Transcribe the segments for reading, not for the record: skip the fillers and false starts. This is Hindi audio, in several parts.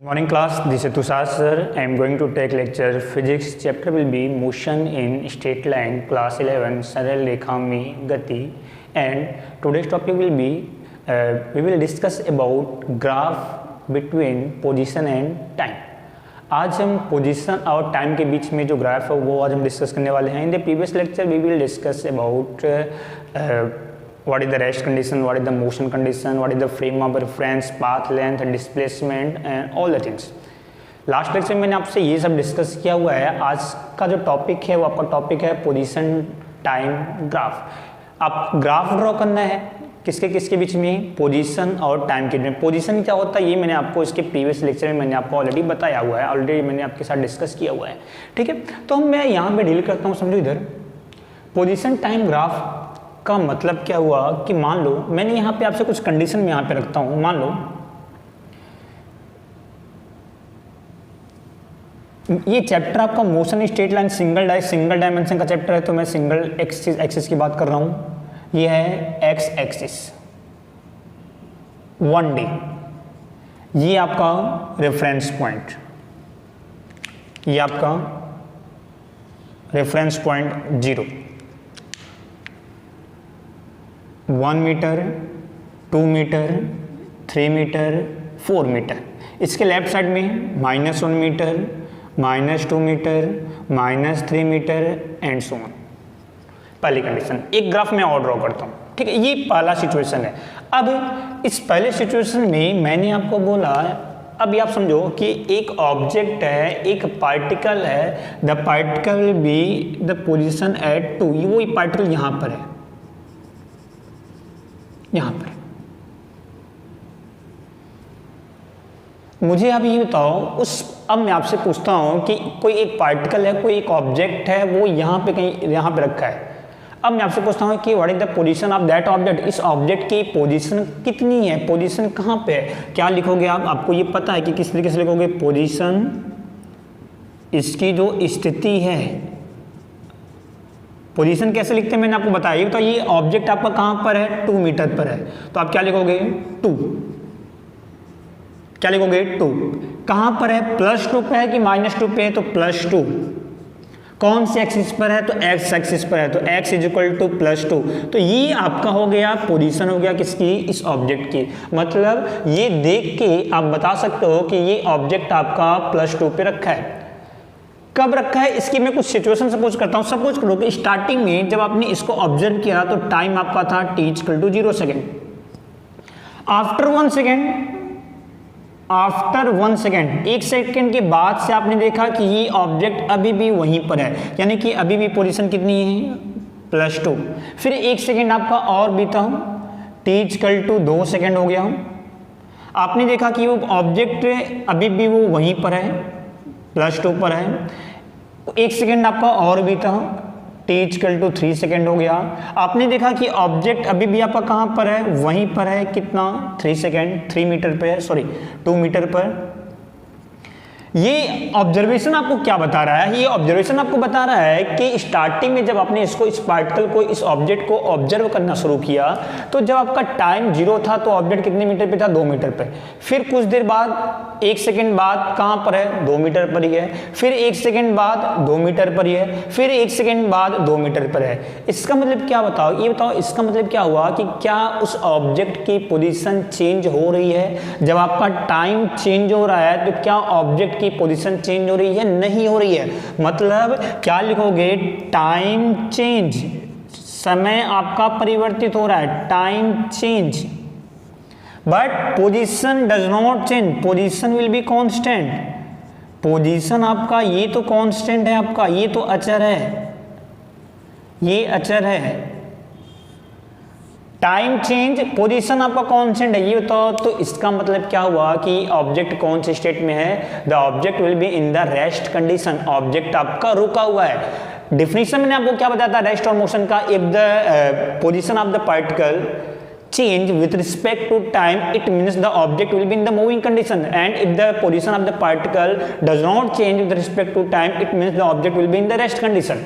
Morning class, this is Tushar sir. I am going to take lecture physics. Chapter will be motion in straight line, class 11, सरल रेखा में गति. And today's topic will be we will discuss about graph between position and time. आज हम पोजीशन और टाइम के बीच में जो ग्राफ है वो आज हम डिस्कस करने वाले हैं. In the previous lecture we will discuss about what is the rest condition, what is the motion condition, what is the frame of reference, path length, displacement and all the things. Last lecture में मैंने आपसे ये सब डिस्कस किया हुआ है. आज का जो टॉपिक है वो आपका टॉपिक है पोजीशन टाइम ग्राफ. आप ग्राफ ड्रॉ करना है किसके किसके बीच में, पोजीशन और टाइम के बीच में. पोजीशन क्या होता है ये मैंने आपको इसके प्रीवियस लेक्चर में मैंने आपको ऑलरेडी बताया हुआ है, ऑलरेडी मैंने आपके साथ डिस्कस किया हुआ है. ठीक है, तो मैं यहाँ पे डील करता हूँ. समझो इधर पोजीशन टाइम ग्राफ का मतलब क्या हुआ कि मान लो मैंने यहाँ पे आपसे कुछ कंडीशन में यहाँ पे रखता हूँ. मान लो ये चैप्टर आपका motion straight line single dimension का चैप्टर है, तो मैं सिंगल एक्सिस की बात कर रहा हूँ. ये है एक्स एक्सिस 1D. ये आपका रेफरेंस पॉइंट, ये आपका reference point 0, 1 metre, 2 metre, 3 metre, 4 metre. इसके लेफ्ट साइड में -1 metre, -2 metre, -3 metre and so on. पहली कंडीशन. एक ग्राफ में और ड्रॉ करता हूँ. ठीक है, ये पहला सिचुएशन है. अब इस पहले सिचुएशन में मैंने आपको बोला, अब आप समझो कि एक ऑब्जेक्ट है, एक पार्टिकल है. The particle will be the position at 2. वो पार्टिकल यहाँ पर है, यहाँ पर. मुझे अब ये बताओ अब मैं आपसे पूछता हूँ कि कोई एक पार्टिकल है, कोई एक ऑब्जेक्ट है, वो यहाँ पे कहीं यहाँ पे रखा है. अब मैं आपसे पूछता हूँ कि what is the position of that object. इस ऑब्जेक्ट की पोजीशन कितनी है, पोजीशन कहाँ पे है. क्या लिखोगे आप, आपको ये पता है कि किस तरीके से लिखोगे. पोजीशन, इसकी जो स्थिति है. पोजीशन कैसे लिखते हैं मैंने आपको बताया. तो ये ऑब्जेक्ट आपका कहाँ पर है, 2 मीटर पर है, तो आप क्या लिखोगे 2. क्या लिखोगे 2. कहाँ पर है, +2 पे है कि -2 पे है, तो +2. कौन से एक्सिस पर है, तो एक्स एक्सिस पर है, तो x = +2. तो ये आपका हो गया पोजीशन, हो गया किसकी, इस ऑब्जेक्ट की. मतलब ये देख के आप बता सकते हो कि ये ऑब्जेक्ट आपका +2 पे रखा है. कब रखा है, इसकी मैं कुछ सिचुएशन सपोज करता हूँ. सपोज करो कि स्टार्टिंग में जब आपने इसको ऑब्जर्व किया तो टाइम आपका था t = 0 second. After 1 second, 1 second के बाद से आपने देखा कि ये ऑब्जेक्ट अभी भी वहीं पर है, यानी कि अभी भी पोजीशन कितनी है, +2. फिर 1 सेकेंड आपका और बीता, t = 2 सेकेंड हो गया. आपने देखा कि वो ऑब्जेक्ट अभी भी वो वहीं पर है, +2 पर है. 1 सेकेंड आपका और बीता, t = 3 सेकेंड हो गया. आपने देखा कि ऑब्जेक्ट अभी भी आपका कहाँ पर है, वहीं पर है. कितना, 3 सेकेंड, 3 मीटर पे है, सॉरी 2 मीटर पर. ये ऑब्जर्वेशन आपको क्या बता रहा है, ये ऑब्जर्वेशन आपको बता रहा है कि स्टार्टिंग में जब आपने इसको, इस पार्टिकल को, इस ऑब्जेक्ट को ऑब्जर्व करना शुरू किया तो जब आपका टाइम 0 था तो ऑब्जेक्ट कितने मीटर पे था, 2 मीटर पे. फिर कुछ देर बाद 1 सेकेंड बाद कहाँ पर है, 2 मीटर पर ही है. फिर 1 सेकेंड बाद 2 मीटर पर ही है. फिर 1 सेकेंड बाद 2 मीटर पर है. इसका मतलब क्या बताओ, ये बताओ इसका मतलब क्या हुआ कि क्या उस ऑब्जेक्ट की पोजीशन चेंज हो रही है. जब आपका टाइम चेंज हो रहा है तो क्या ऑब्जेक्ट की पोजीशन चेंज हो रही है, नहीं हो रही है. मतलब क्या लिखोगे, टाइम चेंज, समय आपका परिवर्तित हो रहा है, time change, but position does not change. Position will be constant. Position आपका ये तो कांस्टेंट है, आपका ये तो अचर है, ये अचर है. टाइम चेंज, पोजीशन आपका कांस्टेंट है, ये बताओ. तो इसका मतलब क्या हुआ कि ऑब्जेक्ट कौन से स्टेट में है, the object will be in the rest condition. Object आपका रुका हुआ है. डिफिनेशन मैंने आपको क्या बताया था रेस्ट और मोशन का. If the position of the particle change with respect to time, it means the object will be in the moving condition. And if the position of the particle does not change with respect to time, it means the object will be in the rest condition.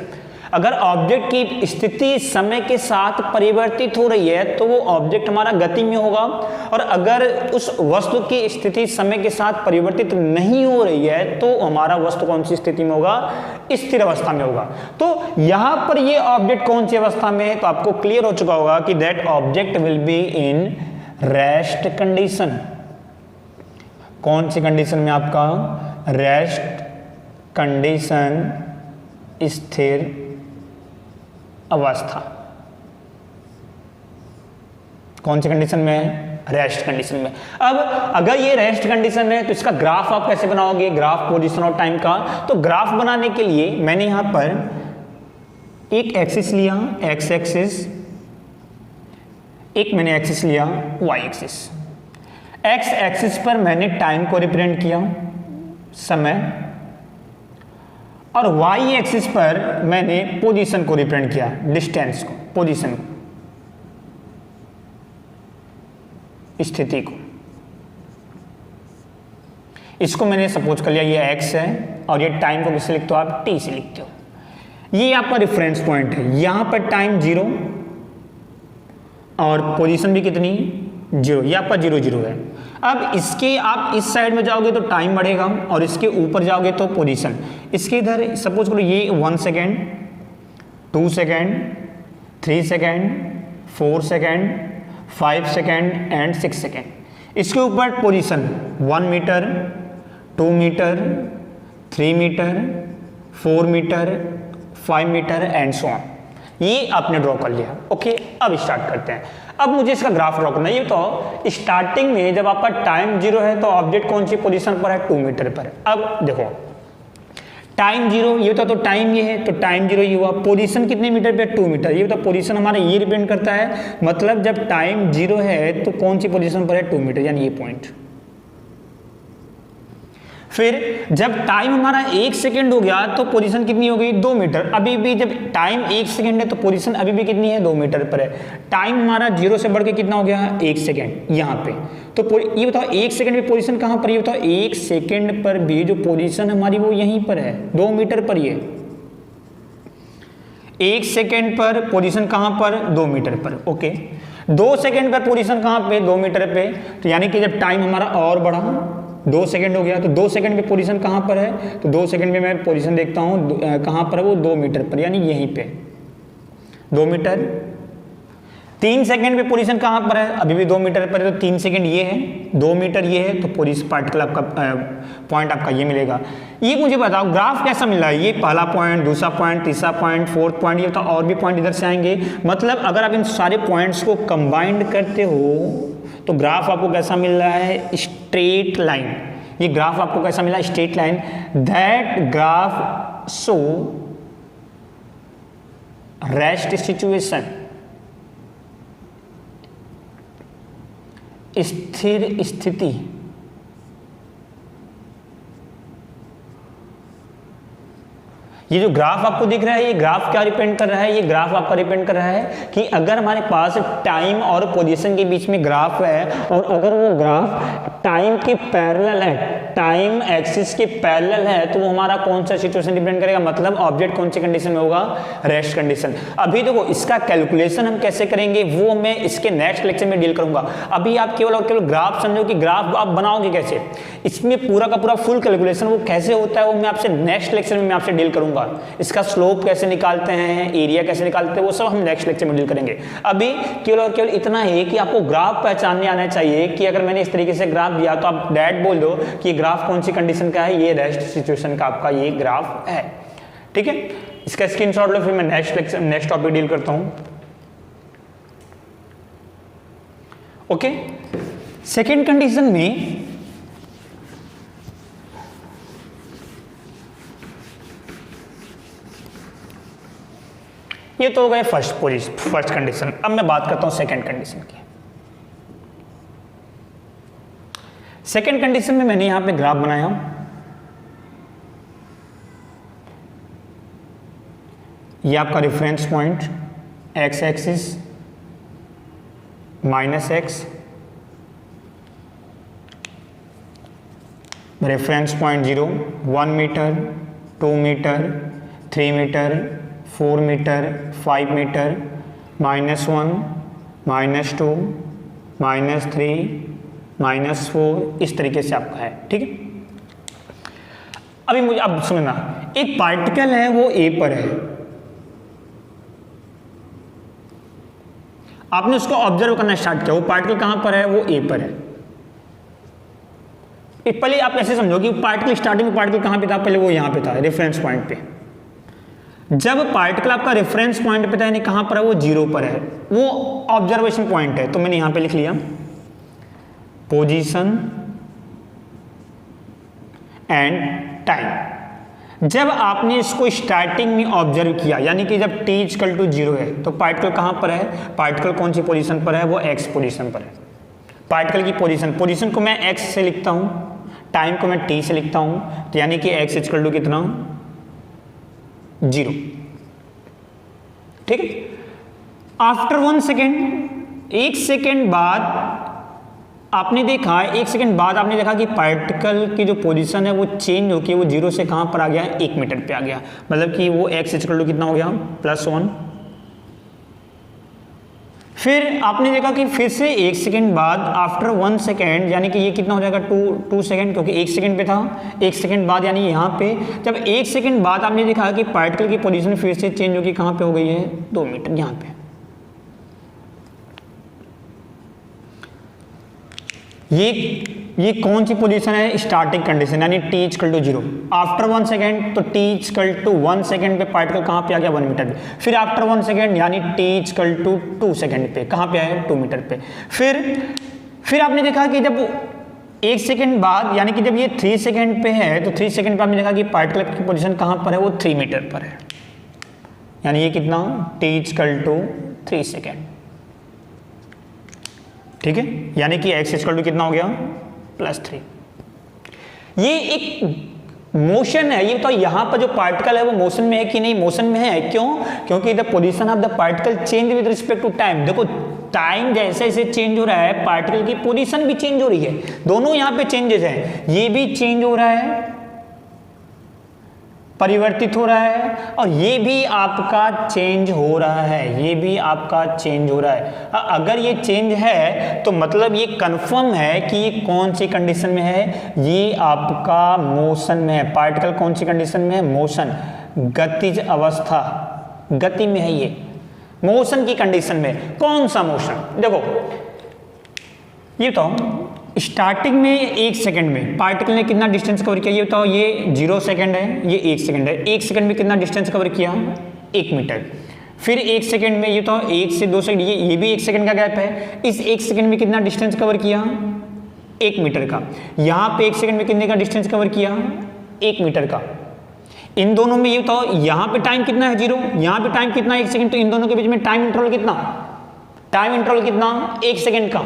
अगर ऑब्जेक्ट की स्थिति समय के साथ परिवर्तित हो रही है तो वो ऑब्जेक्ट हमारा गति में होगा, और अगर उस वस्तु की स्थिति समय के साथ परिवर्तित नहीं हो रही है तो हमारा वस्तु कौन सी स्थिति में होगा, स्थिर अवस्था में होगा। तो यहां पर ये ऑब्जेक्ट कौन सी अवस्था में है, तो आपको क्लियर हो चुका होगा कि that object will be in rest condition. कौन सी कंडीशन में, आपका रेस्ट कंडीशन, स्थिर अवस्था। कौन सी कंडीशन में है, रेस्ट कंडीशन में। अब अगर ये रेस्ट कंडीशन है तो इसका ग्राफ आप कैसे बनाओगे, ग्राफ पोजीशन और टाइम का। तो ग्राफ बनाने के लिए मैंने यहां पर एक एक्सिस लिया, एक्स एक्सिस, एक मैंने एक्सिस लिया वाई एक्सिस। एक्स एक्सिस पर मैंने टाइम को रिप्रेजेंट किया, समय, और वाई एक्सिस पर मैंने पोजीशन को रिप्रेजेंट किया, डिस्टेंस को, पोजीशन को, स्थिति को। इसको मैंने सपोज कर लिया ये एक्स है, और ये टाइम को किससे लिखते हो आप, टी से लिखते हो। ये आपका रेफरेंस पॉइंट है, यहां पर टाइम 0 और पोजीशन भी कितनी, 0, ये आपका 0 0 है। अब इसके आप इस साइड में जाओगे तो टाइम बढ़ेगा, और इसके ऊपर जाओगे तो पोजीशन। इसके इधर सपोज करो ये 1 second, 2 second, 3 second, 4 second, 5 second and 6 second. इसके ऊपर position 1 metre, 2 metre, 3 metre, 4 metre, 5 metre and so on. ये आपने ड्रॉ कर लिया। ओके, अब स्टार्ट करते हैं। अब मुझे इसका ग्राफ ड्रॉ करना है। ये तो स्टार्टिंग में जब आपका टाइम 0 है तो ऑब्जेक्ट कौन सी पोजीशन पर है, 2 मीटर पर। अब देखो टाइम 0 ये तो टाइम ये है, तो टाइम 0 ये हुआ। पोजीशन कितने मीटर पे, 2 मीटर। ये तो पोजीशन हमारा ये रिप्रेजेंट करता है, मतलब जब टाइम 0 है तो कौन सी पोजीशन पर है, 2 मीटर, यानी ये पॉइंट। फिर जब टाइम हमारा 1 सेकेंड हो गया तो पोजीशन कितनी हो गई, 2 मीटर। अभी भी जब टाइम 1 सेकेंड है तो पोजीशन अभी भी कितनी है, 2 मीटर पर है। टाइम हमारा 0 से बढ़ के कितना हो गया, 1 सेकेंड यहाँ पे। तो ये बताओ 1 सेकेंड में पोजीशन कहाँ पर, ये बताओ 1 सेकेंड पर भी जो पोजीशन हमारी वो यहीं पर है, 2 मीटर पर। ये 1 सेकेंड पर पोजीशन कहाँ पर, 2 मीटर पर। ओके, 2 सेकेंड पर पोजीशन कहाँ पे, 2 मीटर पे। तो यानी कि जब टाइम हमारा और बढ़ा, 2 सेकेंड हो गया, तो 2 सेकेंड में पोजीशन कहाँ पर है, तो 2 सेकेंड में मैं पोजीशन देखता हूँ कहाँ पर है, वो 2 मीटर पर, यानी यहीं पे 2 मीटर। 3 सेकेंड में पोजीशन कहाँ पर है, अभी भी 2 मीटर पर है, तो 3 सेकेंड ये है, 2 मीटर ये है, तो पोजीशन पार्टिकल आपका पॉइंट आपका ये मिलेगा। ये मुझे बताओ ग्राफ कैसा मिल रहा है, ये पहला पॉइंट, दूसरा पॉइंट, तीसरा पॉइंट, फोर्थ पॉइंट, ये तो और भी पॉइंट इधर से आएंगे। मतलब अगर आप इन सारे पॉइंट्स को कंबाइंड करते हो तो ग्राफ आपको कैसा मिल रहा है, स्ट्रेट लाइन। ये ग्राफ आपको कैसा मिला, straight line. That graph show rest situation, स्थिर स्थिति। ये जो ग्राफ आपको दिख रहा है, ये ग्राफ क्या रिप्रेजेंट कर रहा है, ये ग्राफ आपका रिप्रेजेंट कर रहा है कि अगर हमारे पास टाइम और पोजीशन के बीच में ग्राफ है, और अगर वो ग्राफ टाइम के पैरेलल है, टाइम एक्सिस के पैरेलल है, तो वो हमारा कौन सा सिचुएशन रिप्रेजेंट करेगा, मतलब ऑब्जेक्ट कौन सी कंडीशन में होगा, रेस्ट कंडीशन। अभी देखो इसका कैलकुलेशन हम कैसे करेंगे वो मैं इसके नेक्स्ट लेक्चर में डील करूंगा। अभी आप केवल और केवल ग्राफ समझो कि ग्राफ आप बनाओगे कैसे, इसमें पूरा का पूरा फुल कैलकुलेशन वो कैसे होता है वो मैं आपसे नेक्स्ट लेक्चर में मैं आपसे डील करूंगा। इसका स्लोप कैसे निकालते हैं, एरिया कैसे निकालते हैं, वो सब हम नेक्स्ट लेक्चर में डील करेंगे। अभी केवल और केवल इतना है कि आपको ग्राफ पहचानने आना चाहिए कि अगर मैंने इस तरीके से ग्राफ दिया तो आप डायरेक्ट बोल दो कि ग्राफ कौन सी कंडीशन का है, ये रेस्ट सिचुएशन का आपका ये ग्राफ है। ठीक है, इसका स्क्रीनशॉट लो, फिर मैं next lecture next topic deal करता हूं। ओके, सेकेंड कंडीशन में ये तो हो गए फर्स्ट कंडीशन। अब मैं बात करता हूं सेकंड कंडीशन की। सेकंड कंडीशन में मैंने यहां पे ग्राफ बनाया, ये आपका reference point x axis -x, reference point 0, 1 metre, 2 metre, 3 metre, 4 metre, 5 metre, -1, -2, -3, -4, इस तरीके से आपका है। ठीक है, अभी मुझे अब सुनना, एक पार्टिकल है वो ए पर है, आपने उसको ऑब्जर्व करना स्टार्ट किया, वो पार्टिकल कहां पर है, वो ए पर है। पहले आप ऐसे समझो कि पार्टिकल स्टार्टिंग में पार्टिकल कहां पे था, पहले वो यहां पे था, रेफरेंस पॉइंट पे। जब पार्टिकल आपका रेफरेंस पॉइंट पे था, यानी कहां पर है, वो 0 पर है, वो ऑब्जर्वेशन पॉइंट है। तो मैंने यहां पे लिख लिया पोजीशन एंड टाइम। जब आपने इसको स्टार्टिंग में ऑब्जर्व किया, यानी कि जब t इक्वल टू 0 है, तो पार्टिकल कहां पर है, पार्टिकल कौन सी पोजीशन पर है, वो x पोजीशन पर है। पार्टिकल की पोजीशन को मैं x से लिखता हूं, टाइम को मैं t से लिखता हूं, तो यानी कि x इक्वल टू कितना, 0। ठीक है, आफ्टर 1 सेकेंड, 1 सेकेंड बाद आपने देखा, 1 सेकेंड बाद आपने देखा कि पार्टिकल की जो पोजीशन है वो चेंज होकर वो 0 से कहां पर आ गया, 1 मीटर पे आ गया। मतलब कि वो x इक्वल टू कितना हो गया, +1। फिर आपने देखा कि फिर से 1 सेकेंड बाद, आफ्टर 1 सेकेंड, यानी कि ये कितना हो जाएगा, 2 सेकेंड, क्योंकि 1 सेकेंड पे था। 1 सेकेंड बाद यानी यहाँ पे, जब 1 सेकेंड बाद आपने देखा कि पार्टिकल की पोजीशन फिर से चेंज होकर कहाँ पे हो गई है, 2 मीटर, यहाँ पे। ये कौन सी पोजीशन है, स्टार्टिंग कंडीशन, यानी t equal to 0। After 1 second, तो t इक्वल टू 1 सेकेंड पे पार्टिकल कहाँ पे आ गया, 1 मीटर पे। फिर आफ्टर 1 सेकेंड, यानी t इक्वल टू 2 सेकेंड पे कहाँ पे आया, 2 मीटर पे। फिर आपने देखा कि जब 1 सेकेंड बाद, यानी कि जब ये 3 सेकेंड पे है, तो 3 सेकेंड पे आपने देखा कि पार्टिकल की पोजीशन कहाँ पर है, वो 3 मीटर पर है। यानी ये कितना, t इक्वल टू 3 सेकेंड। ठीक है, यानी कि x इक्वल टू कितना हो गया, +3। ये एक मोशन है। ये तो यहां पर जो पार्टिकल है वो मोशन में है कि नहीं, मोशन में है। क्यों, क्योंकि the position of the particle change with respect to time. देखो टाइम जैसे जैसे चेंज हो रहा है, पार्टिकल की पोजीशन भी चेंज हो रही है, दोनों यहां पे चेंजेस हैं। ये भी चेंज हो रहा है, परिवर्तित हो रहा है, और ये भी आपका चेंज हो रहा है, ये भी आपका चेंज हो रहा है। अगर ये चेंज है तो मतलब ये कंफर्म है कि ये कौन सी कंडीशन में है, ये आपका मोशन में है। पार्टिकल कौन सी कंडीशन में है, मोशन, गतिज अवस्था, गति में है, ये मोशन की कंडीशन में। कौन सा मोशन, देखो ये तो स्टार्टिंग में 1 सेकंड में पार्टिकल ने कितना डिस्टेंस कवर किया, ये बताओ। ये 0 सेकंड है, ये 1 सेकंड है। 1 सेकंड में कितना डिस्टेंस कवर किया, 1 मीटर। फिर 1 सेकंड में ये तो 1 से 2 सेकंड, ये भी 1 सेकंड का गैप है। इस 1 सेकंड में कितना डिस्टेंस कवर किया, 1 मीटर का। यहाँ पे 1 सेकंड में कितने का डिस्टेंस कवर किया, 1 मीटर का। इन दोनों में ये बताओ, यहाँ पे टाइम कितना है, 0, यहाँ पे टाइम कितना, 1 सेकंड। तो इन दोनों के बीच में टाइम इंटरवल कितना, 1 सेकंड का।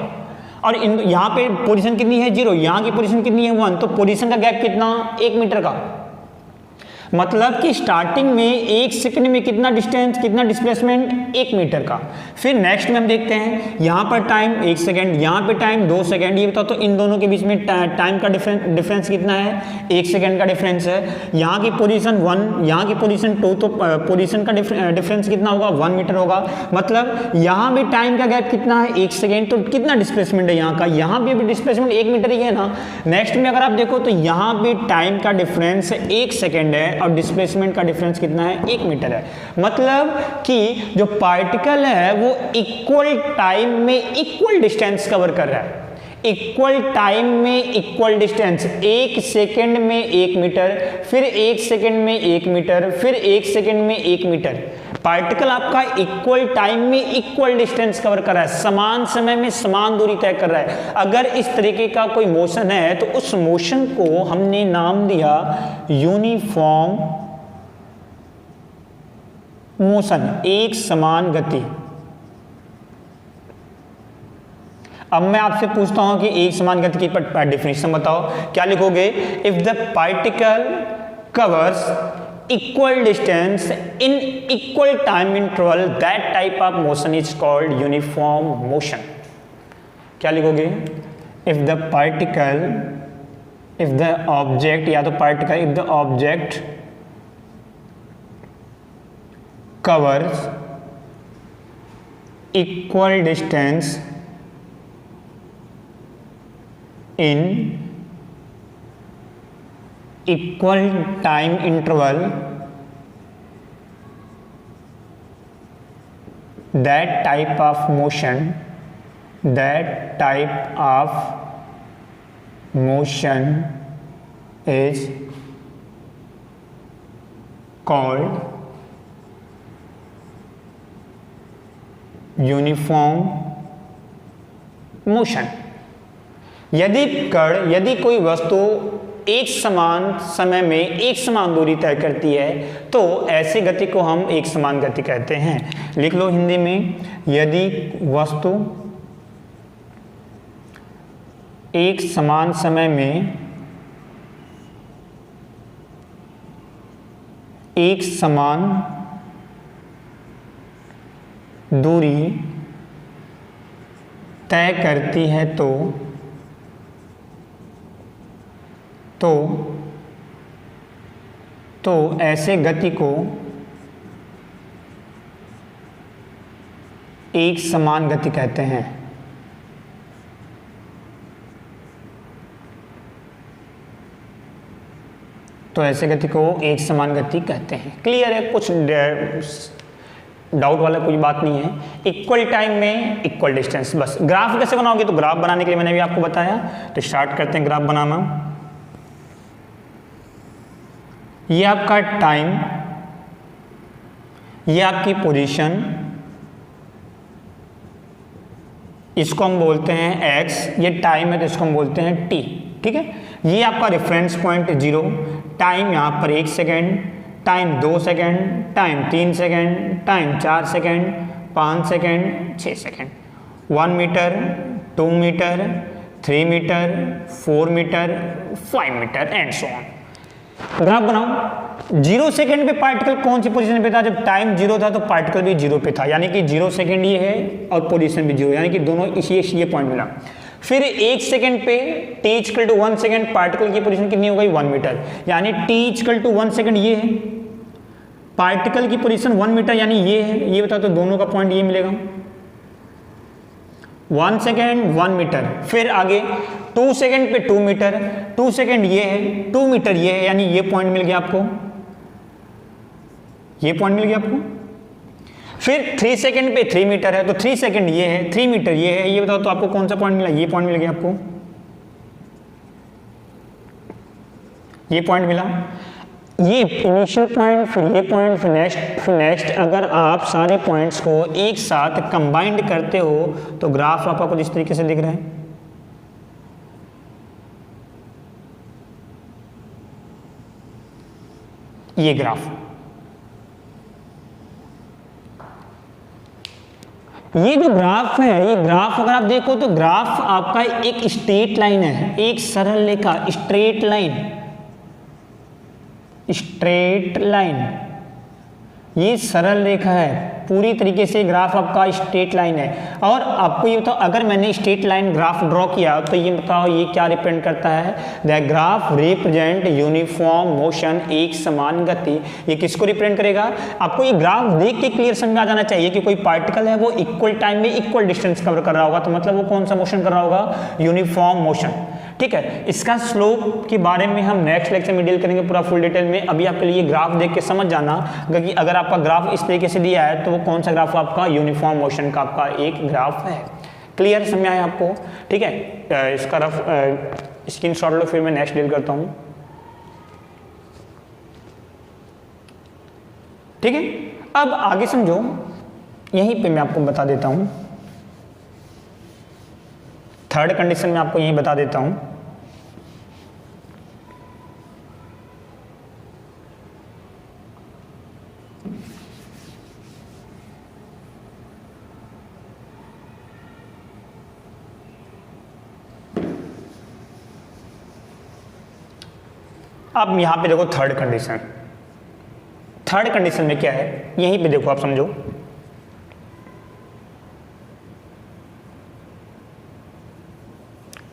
और यहाँ पे पोजीशन कितनी है, 0, यहाँ की पोजीशन कितनी है, 1, तो पोजीशन का गैप कितना, 1 मीटर का। मतलब कि स्टार्टिंग में 1 सेकंड में कितना डिस्टेंस, कितना डिस्प्लेसमेंट, 1 मीटर का। फिर नेक्स्ट में हम देखते हैं, यहाँ पर टाइम 1 सेकंड, यहाँ पे टाइम 2 सेकंड। ये बताओ तो इन दोनों के बीच में टाइम का डिफरेंस कितना है, 1 सेकंड का डिफरेंस है। यहाँ की पोजीशन 1, यहाँ की पोजीशन 2, तो पोजीशन का डिफरेंस कितना होगा, 1 मीटर होगा। मतलब यहाँ भी टाइम का गैप कितना है, 1 सेकेंड। तो कितना डिस्प्लेसमेंट है यहाँ का, यहाँ भी डिस्प्लेसमेंट 1 मीटर ही है ना। नेक्स्ट में अगर आप देखो तो यहाँ भी टाइम का डिफरेंस 1 सेकेंड है और डिस्प्लेसमेंट का डिफरेंस कितना है, 1 मीटर है। मतलब कि जो पार्टिकल है वो इक्वल टाइम में इक्वल डिस्टेंस कवर कर रहा है। इक्वल टाइम में इक्वल डिस्टेंस, 1 सेकेंड में 1 मीटर, फिर 1 सेकेंड में 1 मीटर, फिर 1 सेकेंड में 1 मीटर। पार्टिकल आपका इक्वल टाइम में इक्वल डिस्टेंस कवर कर रहा है, समान समय में समान दूरी तय कर रहा है। अगर इस तरीके का कोई मोशन है तो उस मोशन को हमने नाम दिया यूनिफॉर्म मोशन, एक समान गति। अब मैं आपसे पूछता हूं कि एक समान गति की डेफिनेशन बताओ, क्या लिखोगे? If the particle covers equal distance in equal time interval, that type of motion is called uniform motion. क्या लिखोगे? If the particle, if the object, या तो particle, if the object covers equal distance in equal time interval, that type of motion is called uniform motion. यदि कोई वस्तु एक समान समय में एक समान दूरी तय करती है तो ऐसी गति को हम एक समान गति कहते हैं। लिख लो हिंदी में, यदि वस्तु एक समान समय में एक समान दूरी तय करती है तो ऐसे गति को एक समान गति कहते हैं। तो ऐसे गति को एक समान गति कहते हैं। क्लियर है? कुछ डाउट वाला कोई बात नहीं है। इक्वल टाइम में इक्वल डिस्टेंस। बस ग्राफ कैसे बनाओगे, तो ग्राफ बनाने के लिए मैंने भी आपको बताया। तो स्टार्ट करते हैं ग्राफ बनाना। ये आपका टाइम, ये आपकी पोजीशन, इसको हम बोलते हैं x, ये टाइम है तो इसको हम बोलते हैं t। ठीक है, ये आपका रेफरेंस पॉइंट 0, टाइम यहाँ पर 1 second, time 2 second, time 3 second, time 4 second, 5 second, 6 second, 1 metre, 2 metre, 3 metre, 4 metre, 5 metre and so on. Graph बनाओ। 0 सेकेंड पे पार्टिकल कौन सी पोजीशन पे था? जब टाइम 0 था तो पार्टिकल भी 0 पे था, यानी कि 0 सेकेंड ये है और पोजीशन भी 0, यानी कि दोनों ये पॉइंट मिला। फिर 1 सेकेंड पे t equal to 1 second particle की पोजीशन कितनी हो गई? 1 मीटर, यानी t इक्वल टू 1 सेकेंड ये है, पार्टिकल की पोजीशन 1 मीटर यानी ये है। ये बताओ तो दोनों का पॉइंट ये मिलेगा, 1 सेकेंड 1 मीटर। फिर आगे 2 सेकेंड पे 2 मीटर, 2 सेकेंड ये है, 2 मीटर ये है, यानी ये पॉइंट मिल गया आपको, ये पॉइंट मिल गया आपको। फिर 3 सेकेंड पे 3 मीटर है तो 3 सेकेंड ये है, 3 मीटर ये है। ये बताओ तो आपको कौन सा पॉइंट मिला? ये पॉइंट मिल गया आपको, ये पॉइंट मिला। ये इनिशियल पॉइंट, फिर ये पॉइंट, फिर नेक्स्ट। अगर आप सारे पॉइंट्स को एक साथ कंबाइंड करते हो तो ग्राफ आपका कुछ इस तरीके से दिख रहा है। ये ग्राफ, ये जो ग्राफ है, ये ग्राफ अगर आप देखो तो ग्राफ आपका एक स्ट्रेट लाइन है, एक सरल रेखा, स्ट्रेट लाइन, ये सरल रेखा है। पूरी तरीके से ग्राफ आपका स्ट्रेट लाइन है। और आपको ये बताओ, अगर मैंने स्ट्रेट लाइन ग्राफ ड्रॉ किया तो ये बताओ ये क्या रिप्रेजेंट करता है? The graph represent uniform motion, एक समान गति। ये किसको रिप्रेजेंट करेगा? आपको ये ग्राफ देख के क्लियर समझ आ जाना चाहिए कि कोई पार्टिकल है वो इक्वल टाइम में इक्वल डिस्टेंस कवर कर रहा होगा, तो मतलब वो कौन सा मोशन कर रहा होगा? Uniform motion. ठीक है, इसका स्लोप के बारे में हम नेक्स्ट लेक्चर में डील करेंगे पूरा फुल डिटेल में। अभी आपके लिए ग्राफ देख के समझ जाना कि अगर आपका ग्राफ इस तरीके से दिया है तो वो कौन सा ग्राफ आपका यूनिफॉर्म मोशन का आपका एक ग्राफ है। क्लियर समझ आया आपको? ठीक है, इसका रफ स्क्रीनशॉट लो, फिर मैं नेक्स्ट डील करता हूँ। ठीक है, अब आगे समझो, यहीं पे मैं आपको बता देता हूँ। थर्ड कंडीशन में आपको यही बता देता हूं। अब यहां पे देखो थर्ड कंडीशन। थर्ड कंडीशन में क्या है, यहीं पे देखो, आप समझो।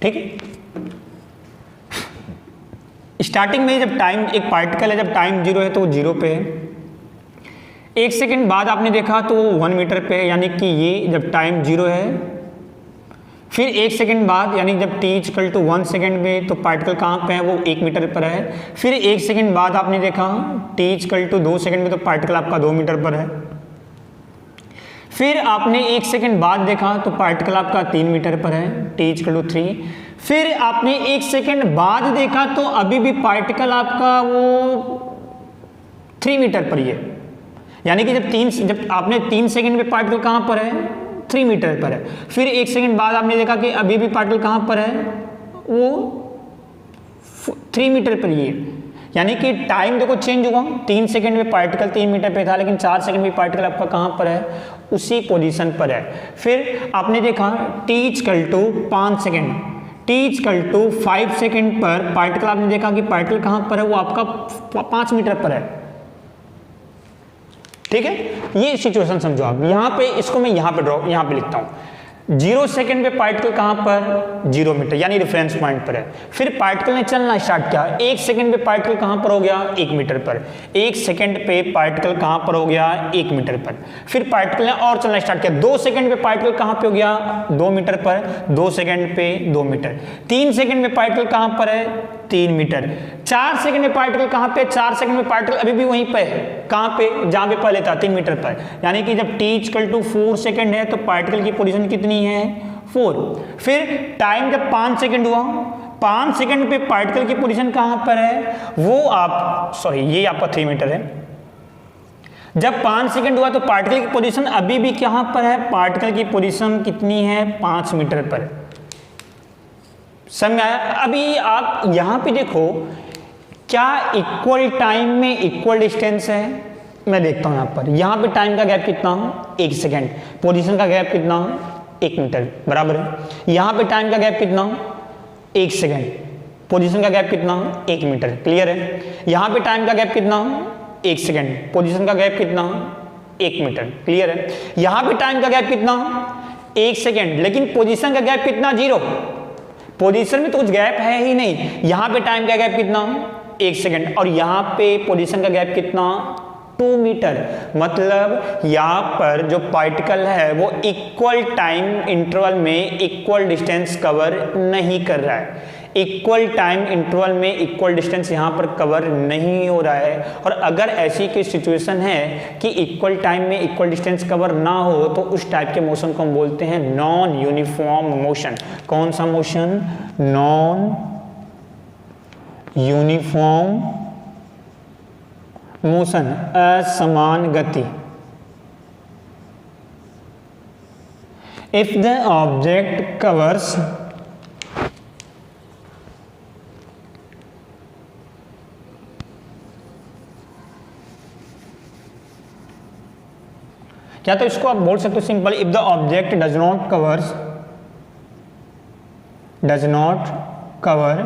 ठीक है, स्टार्टिंग में जब टाइम, एक पार्टिकल है जब टाइम 0 है तो वो 0 पे है। 1 सेकंड बाद आपने देखा तो 1 मीटर पे, यानी कि ये जब टाइम 0 है, फिर 1 सेकंड बाद यानी जब t इक्वल टू 1 सेकंड में तो पार्टिकल कहाँ पे है, वो 1 मीटर पर है। फिर 1 सेकंड बाद आपने देखा t इक्वल टू 2 सेकंड में तो पार्टिकल आपका 2 मीटर पर है। फिर आपने 1 सेकंड बाद देखा तो पार्टिकल आपका 3 मीटर पर है, t इक्वल टू 3। फिर आपने 1 सेकंड बाद देखा तो अभी भी पार्टिकल आपका वो 3 मीटर पर ही है, यानी कि जब आपने 3 सेकंड में पार्टिकल कहाँ पर है, 3 मीटर पर है। फिर 1 सेकंड बाद आपने देखा कि अभी भी पार्टिकल कहाँ पर है, वो 3 मीटर पर ही है, यानी कि टाइम देखो चेंज हुआ। 3 सेकंड में पार्टिकल 3 मीटर पे था, लेकिन 4 सेकंड में पार्टिकल आपका कहाँ पर है, उसी पोजीशन पर है। फिर आपने देखा t equal to 5 second, t equal to 5 second पर पार्टिकल आपने देखा कि पार्टिकल कहाँ पर है, वो आपका 5 मीटर पर है। ठीक है, ये सिचुएशन समझो आप। यहाँ पे इसको मैं यहाँ पे लिखता हूँ। 0 सेकंड पे पार्टिकल कहाँ पर, 0 मीटर, यानी रेफरेंस पॉइंट पर है। फिर पार्टिकल ने चलना स्टार्ट किया, 1 सेकंड पे पार्टिकल कहाँ पर हो गया, 1 मीटर पर। 1 सेकंड पे पार्टिकल कहाँ पर हो गया, 1 मीटर पर। फिर पार्टिकल ने और चलना स्टार्ट किया, 2 सेकंड पे पार्टिकल कहाँ पे हो गया, 2 मीटर पर। 2 सेकंड पे 2 मीटर। 3 सेकंड में पार्टिकल कहाँ पर है, 3 मीटर। 4 सेकंड में पार्टिकल कहाँ पे, 4 सेकंड में पार्टिकल अभी भी वहीं पे है, कहाँ पे, जहाँ पे पहले था, 3 मीटर पर। यानी कि जब t इक्वल टू 4 सेकंड है तो पार्टिकल की पोजीशन कितनी है, 4। फिर टाइम जब 5 सेकंड हुआ, 5 सेकंड पे पार्टिकल की पोजीशन कहाँ पर है, वो ये आपका 3 मीटर है। जब 5 सेकंड हुआ तो पार्टिकल की पोजीशन अभी भी कहाँ पर है, पार्टिकल की पोजीशन कितनी है, 5 मीटर पर। समझ आया? अभी आप यहां पे देखो, क्या इक्वल टाइम में इक्वल डिस्टेंस है? मैं देखता हूं यहां पर, यहां पे टाइम का गैप कितना हो, 1 सेकेंड। पोजीशन का गैप कितना हो, 1 मीटर, बराबर है। यहां पे टाइम का गैप कितना हो, 1 सेकेंड। पोजीशन का गैप कितना हो, 1 मीटर, क्लियर है। यहां पे टाइम का गैप कितना हो, 1 सेकेंड। पोजीशन का गैप कितना हो, 1 मीटर, क्लियर है। यहां पे टाइम का गैप कितना हो, 1 सेकेंड, लेकिन पोजीशन का गैप कितना, 0। पोजीशन में तो कुछ गैप है ही नहीं। यहां पे टाइम का गैप कितना, 1 सेकेंड, और यहां पे पोजीशन का गैप कितना, 2 मीटर। मतलब यहां पर जो पार्टिकल है वो इक्वल टाइम इंटरवल में इक्वल डिस्टेंस कवर नहीं कर रहा है। इक्वल टाइम इंटरवल में इक्वल डिस्टेंस यहाँ पर कवर नहीं हो रहा है। और अगर ऐसी कोई सिचुएशन है कि इक्वल टाइम में इक्वल डिस्टेंस कवर ना हो तो उस टाइप के मोशन को हम बोलते हैं नॉन यूनिफॉर्म मोशन। कौन सा मोशन, नॉन यूनिफॉर्म मोशन, असमान गति। इफ द ऑब्जेक्ट कवर्स क्या, तो इसको आप बोल सकते हो simple, if the object does not cover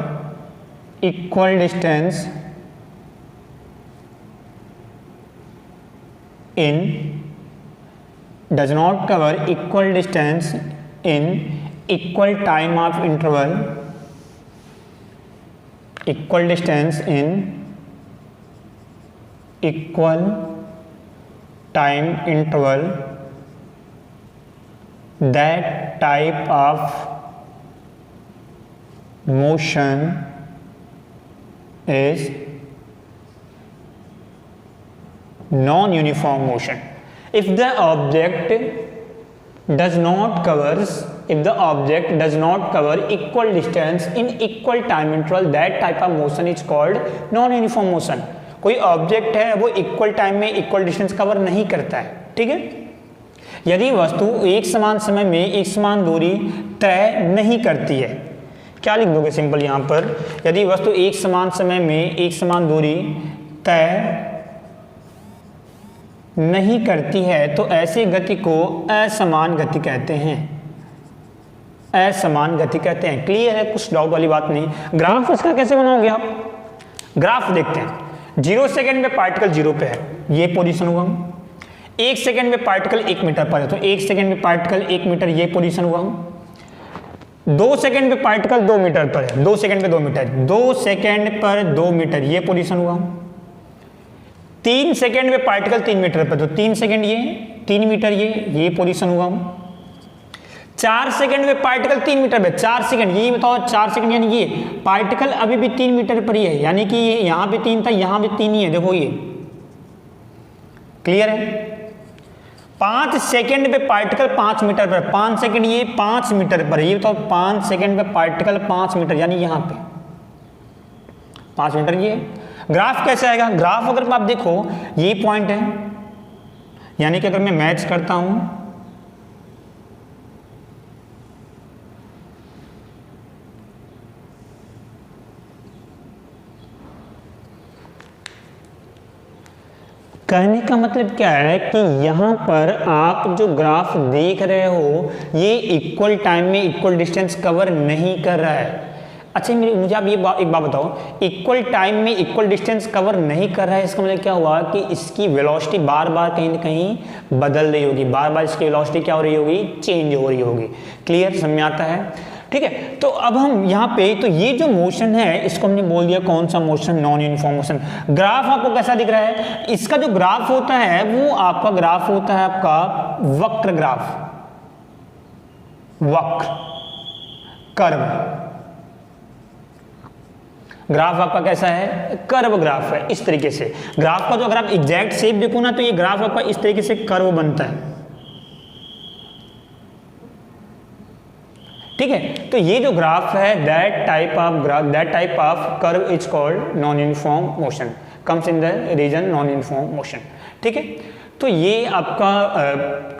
equal distance in equal time of interval, equal distance in equal time interval, that type of motion is non-uniform motion. If the object does not cover equal distance in equal time interval, that type of motion is called non-uniform motion. कोई ऑब्जेक्ट है वो इक्वल टाइम में इक्वल डिस्टेंस कवर नहीं करता है, ठीक है। यदि वस्तु एक समान समय में एक समान दूरी तय नहीं करती है, क्या लिख दोगे सिंपल यहाँ पर, यदि वस्तु एक समान समय में एक समान दूरी तय नहीं करती है तो ऐसी गति को असमान गति कहते हैं, असमान गति कहते हैं। क्लियर है, कुछ डाउट वाली बात नहीं। ग्राफ इसका कैसे बनाओगे आप, ग्राफ देखते हैं। 0 सेकेंड में पार्टिकल 0 पे है, ये पोजीशन हुआ। 1 सेकेंड में पार्टिकल 1 मीटर पर है तो 1 सेकेंड में पार्टिकल 1 मीटर, ये पोजीशन हुआ। 2 सेकेंड में पार्टिकल 2 मीटर पर है, 2 सेकेंड पे 2 मीटर, 2 सेकेंड पर 2 मीटर, ये पोजीशन हुआ। 3 सेकेंड में पार्टिकल 3 मीटर पर, तो 3 सेकेंड ये, 3 मीटर ये पोजीशन हुआ। 4 सेकेंड में पार्टिकल 3 मीटर पे, 4 सेकेंड, ये बताओ 4 सेकेंड यानी ये पार्टिकल अभी भी 3 मीटर पर ही है, यानी कि ये यहां पे 3 था, यहां भी 3 ही है, देखो ये क्लियर है। 5 सेकेंड पे पार्टिकल 5 मीटर पर, 5 सेकेंड ये 5 मीटर पर, ये बताओ 5 सेकेंड पे पार्टिकल 5 मीटर, यानी यहां पे 5 मीटर। ये ग्राफ कैसे आएगा? ग्राफ अगर आप देखो ये पॉइंट है, यानी कि अगर मैं मैच करता हूं, कहने का मतलब क्या है कि यहाँ पर आप जो ग्राफ देख रहे हो ये इक्वल टाइम में इक्वल डिस्टेंस कवर नहीं कर रहा है। अच्छा मुझे आप ये एक बात बताओ, इक्वल टाइम में इक्वल डिस्टेंस कवर नहीं कर रहा है, इसका मतलब क्या हुआ कि इसकी वेलोसिटी बार बार कहीं ना कहीं बदल रही होगी, बार बार इसकी वेलोसिटी क्या हो रही होगी, चेंज हो रही होगी। क्लियर, समझ में आता है? ठीक है, तो अब हम यहाँ पे, तो ये जो मोशन है इसको हमने बोल दिया कौन सा motion, non uniform motion. Graph आपको कैसा दिख रहा है? इसका जो ग्राफ होता है वो आपका ग्राफ होता है आपका वक्र ग्राफ, वक्र कर्व ग्राफ आपका कैसा है, कर्व ग्राफ है। इस तरीके से ग्राफ का जो अगर आप एग्जैक्ट शेप देखो ना, तो ये ग्राफ आपका इस तरीके से कर्व बनता है। ठीक है, तो ये जो ग्राफ है that type of curve is called non uniform motion, comes in the region non uniform motion. ठीक है, तो ये आपका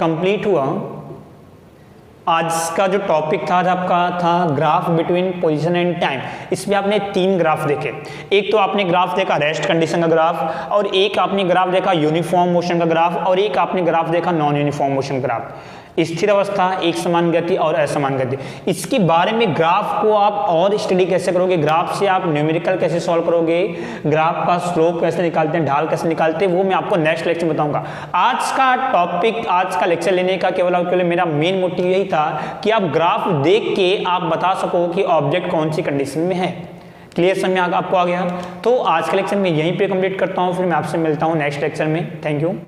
कंप्लीट हुआ। आज का जो टॉपिक था, आज आपका था graph between position and time. इसमें आपने 3 ग्राफ देखे। एक तो आपने ग्राफ देखा रेस्ट कंडीशन का ग्राफ, और एक आपने ग्राफ देखा यूनिफॉर्म मोशन का ग्राफ, और एक आपने ग्राफ देखा नॉन यूनिफॉर्म मोशन ग्राफ। स्थिर अवस्था, एक समान गति और असमान गति। इसके बारे में ग्राफ को आप और स्टडी कैसे करोगे, ग्राफ से आप न्यूमेरिकल कैसे सॉल्व करोगे, ग्राफ का स्लोप कैसे निकालते हैं, ढाल कैसे निकालते हैं, वो मैं आपको नेक्स्ट लेक्चर में बताऊंगा। आज का टॉपिक, आज का लेक्चर लेने का केवल मेरा मेन मोटिव यही था कि आप ग्राफ देख के आप बता सको कि ऑब्जेक्ट कौन सी कंडीशन में है। क्लियर समझ आपको आ गया? तो आज के लेक्चर में यहीं पे कंप्लीट करता हूँ, फिर मैं आपसे मिलता हूँ नेक्स्ट लेक्चर में। Thank you.